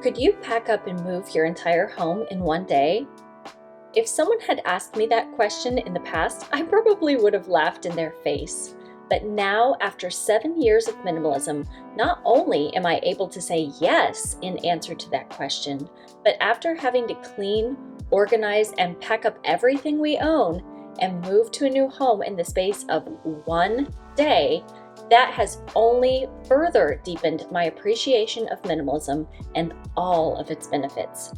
Could you pack up and move your entire home in one day? If someone had asked me that question in the past, I probably would have laughed in their face. But now, after 7 years of minimalism, not only am I able to say yes in answer to that question, but after having to clean, organize, and pack up everything we own and move to a new home in the space of one day, that has only further deepened my appreciation of minimalism and all of its benefits.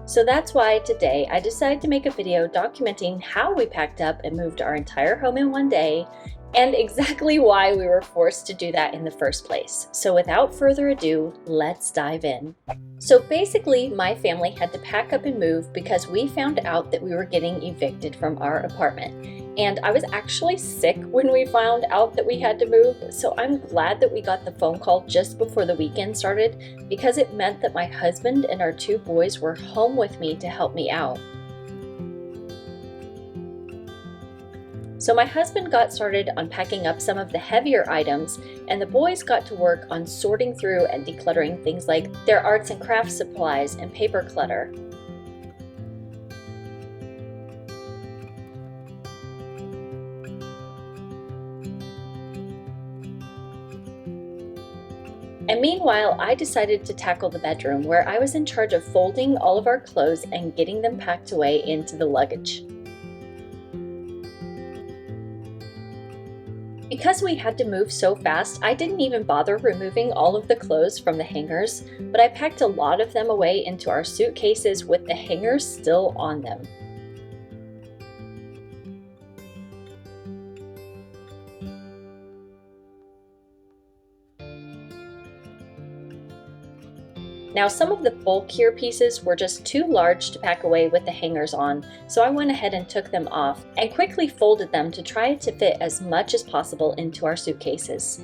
So that's why today I decided to make a video documenting how we packed up and moved our entire home in one day, and exactly why we were forced to do that in the first place. So without further ado, let's dive in. So basically, my family had to pack up and move because we found out that we were getting evicted from our apartment. And I was actually sick when we found out that we had to move, so I'm glad that we got the phone call just before the weekend started, because it meant that my husband and our 2 boys were home with me to help me out. So my husband got started on packing up some of the heavier items, and the boys got to work on sorting through and decluttering things like their arts and crafts supplies and paper clutter. And meanwhile, I decided to tackle the bedroom, where I was in charge of folding all of our clothes and getting them packed away into the luggage. Because we had to move so fast, I didn't even bother removing all of the clothes from the hangers, but I packed a lot of them away into our suitcases with the hangers still on them. Now, some of the bulkier pieces were just too large to pack away with the hangers on, so I went ahead and took them off and quickly folded them to try to fit as much as possible into our suitcases.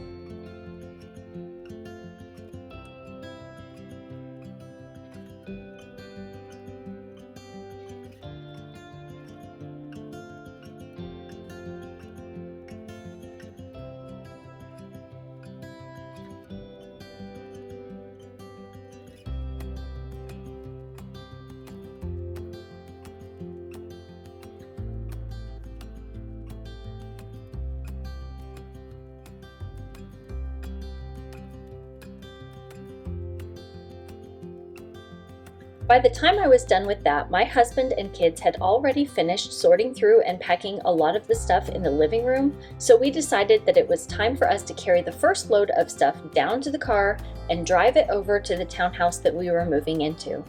By the time I was done with that, my husband and kids had already finished sorting through and packing a lot of the stuff in the living room, so we decided that it was time for us to carry the first load of stuff down to the car and drive it over to the townhouse that we were moving into.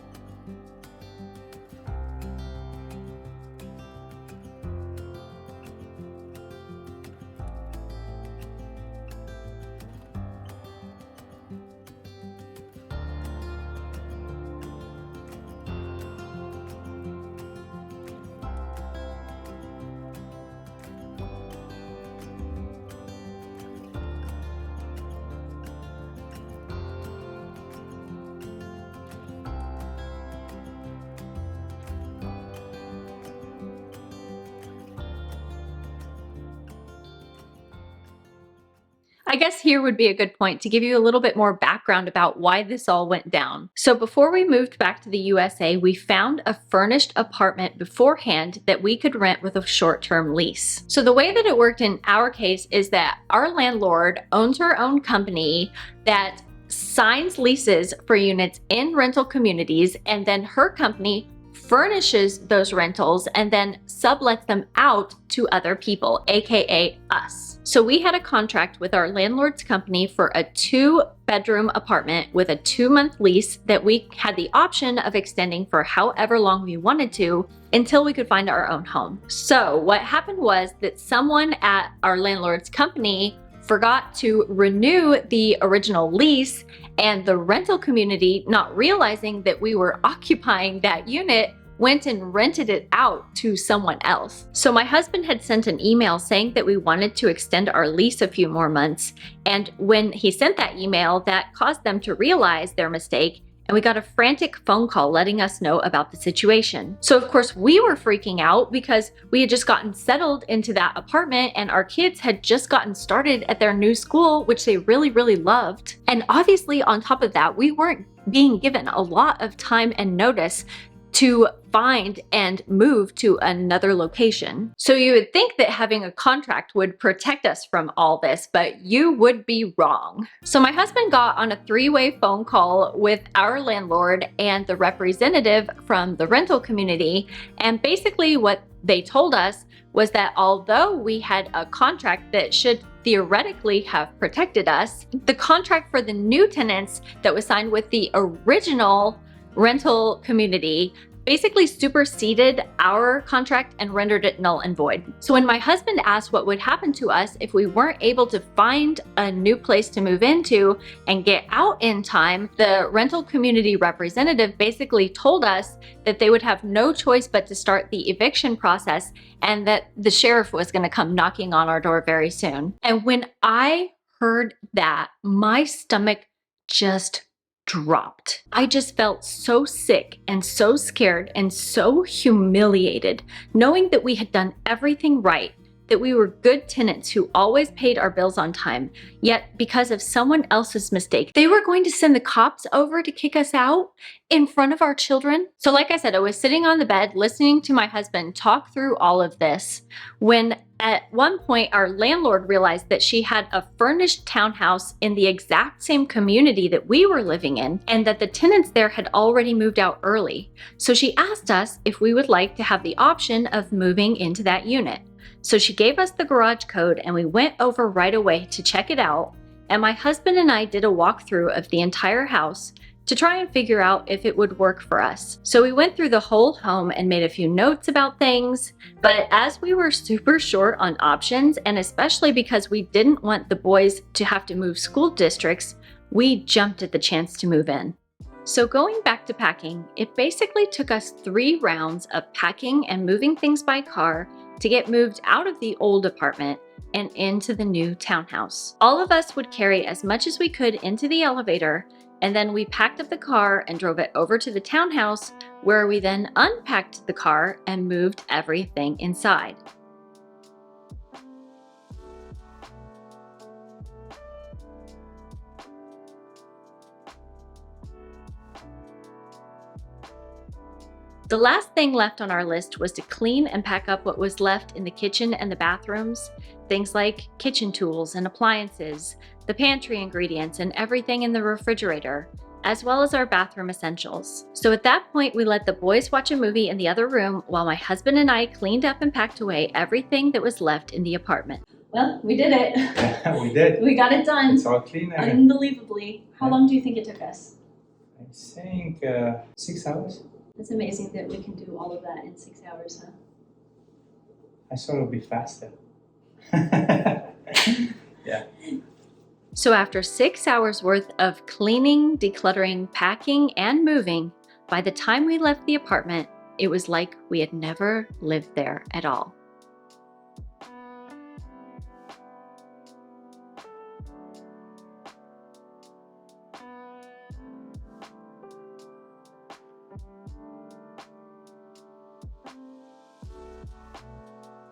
I guess here would be a good point to give you a little bit more background about why this all went down. So before we moved back to the USA, we found a furnished apartment beforehand that we could rent with a short-term lease. So the way that it worked in our case is that our landlord owns her own company that signs leases for units in rental communities, and then her company furnishes those rentals and then sublets them out to other people, aka us. So we had a contract with our landlord's company for a 2-bedroom apartment with a 2-month lease that we had the option of extending for however long we wanted to until we could find our own home. So what happened was that someone at our landlord's company forgot to renew the original lease, and the rental community, not realizing that we were occupying that unit, went and rented it out to someone else. So my husband had sent an email saying that we wanted to extend our lease a few more months, and when he sent that email, that caused them to realize their mistake and we got a frantic phone call letting us know about the situation. So of course we were freaking out because we had just gotten settled into that apartment and our kids had just gotten started at their new school, which they really, really loved. And obviously on top of that, we weren't being given a lot of time and notice to find and move to another location. So you would think that having a contract would protect us from all this, but you would be wrong. So my husband got on a three-way phone call with our landlord and the representative from the rental community, and basically what they told us was that although we had a contract that should theoretically have protected us, the contract for the new tenants that was signed with the original rental community basically superseded our contract and rendered it null and void. So when my husband asked what would happen to us if we weren't able to find a new place to move into and get out in time, the rental community representative basically told us that they would have no choice but to start the eviction process and that the sheriff was going to come knocking on our door very soon. And when I heard that, my stomach just dropped. I just felt so sick and so scared and so humiliated, knowing that we had done everything right, that we were good tenants who always paid our bills on time, yet because of someone else's mistake, they were going to send the cops over to kick us out in front of our children. So like I said, I was sitting on the bed listening to my husband talk through all of this when at one point our landlord realized that she had a furnished townhouse in the exact same community that we were living in and that the tenants there had already moved out early. So she asked us if we would like to have the option of moving into that unit. So she gave us the garage code and we went over right away to check it out, and my husband and I did a walkthrough of the entire house to try and figure out if it would work for us. So we went through the whole home and made a few notes about things, but as we were super short on options, and especially because we didn't want the boys to have to move school districts, we jumped at the chance to move in. So going back to packing, it basically took us 3 rounds of packing and moving things by car to get moved out of the old apartment and into the new townhouse. All of us would carry as much as we could into the elevator, and then we packed up the car and drove it over to the townhouse, where we then unpacked the car and moved everything inside. The last thing left on our list was to clean and pack up what was left in the kitchen and the bathrooms, things like kitchen tools and appliances, the pantry ingredients, and everything in the refrigerator, as well as our bathroom essentials. So at that point, we let the boys watch a movie in the other room while my husband and I cleaned up and packed away everything that was left in the apartment. Well, we did it. We did. We got it done. It's all clean. Unbelievably. How long do you think it took us? I think 6 hours. It's amazing that we can do all of that in 6 hours, huh? I thought it would be faster. Yeah. So after 6 hours worth of cleaning, decluttering, packing, and moving, by the time we left the apartment, it was like we had never lived there at all.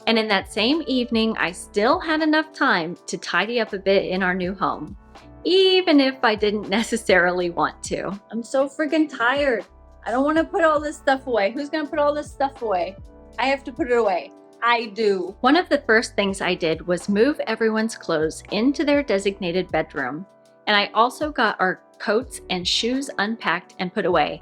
And in that same evening, I still had enough time to tidy up a bit in our new home, even if I didn't necessarily want to. I'm so freaking tired. I don't want to put all this stuff away. Who's going to put all this stuff away? I have to put it away. I do. One of the first things I did was move everyone's clothes into their designated bedroom. And I also got our coats and shoes unpacked and put away.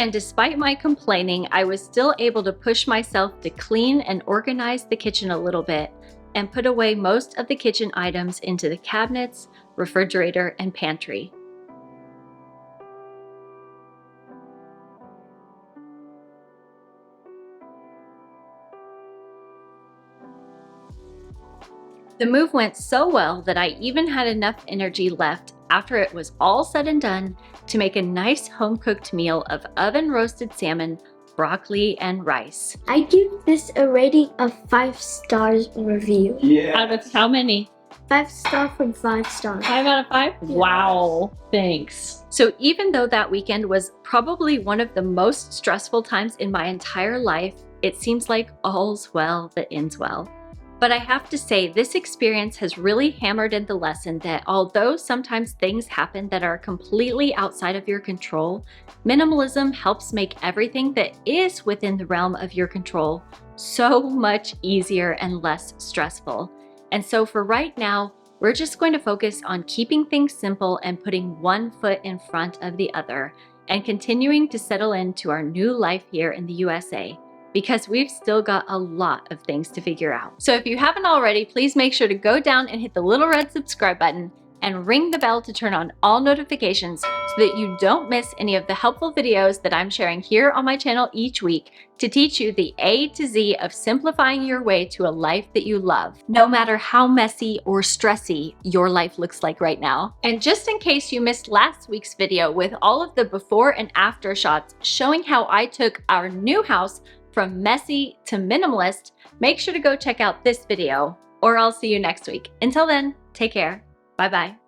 And despite my complaining, I was still able to push myself to clean and organize the kitchen a little bit and put away most of the kitchen items into the cabinets, refrigerator, and pantry. The move went so well that I even had enough energy left after it was all said and done to make a nice home-cooked meal of oven-roasted salmon, broccoli and rice. I give this a rating of 5 stars review. Yeah. Out of how many? 5 star from 5 stars. 5 out of 5? Yeah. Wow, thanks. So even though that weekend was probably one of the most stressful times in my entire life, it seems like all's well that ends well. But I have to say, this experience has really hammered in the lesson that although sometimes things happen that are completely outside of your control, minimalism helps make everything that is within the realm of your control so much easier and less stressful. And so for right now, we're just going to focus on keeping things simple and putting one foot in front of the other and continuing to settle into our new life here in the USA, because we've still got a lot of things to figure out. So if you haven't already, please make sure to go down and hit the little red subscribe button and ring the bell to turn on all notifications so that you don't miss any of the helpful videos that I'm sharing here on my channel each week to teach you the A to Z of simplifying your way to a life that you love, no matter how messy or stressy your life looks like right now. And just in case you missed last week's video with all of the before and after shots showing how I took our new house from messy to minimalist, make sure to go check out this video, or I'll see you next week. Until then, take care. Bye-bye.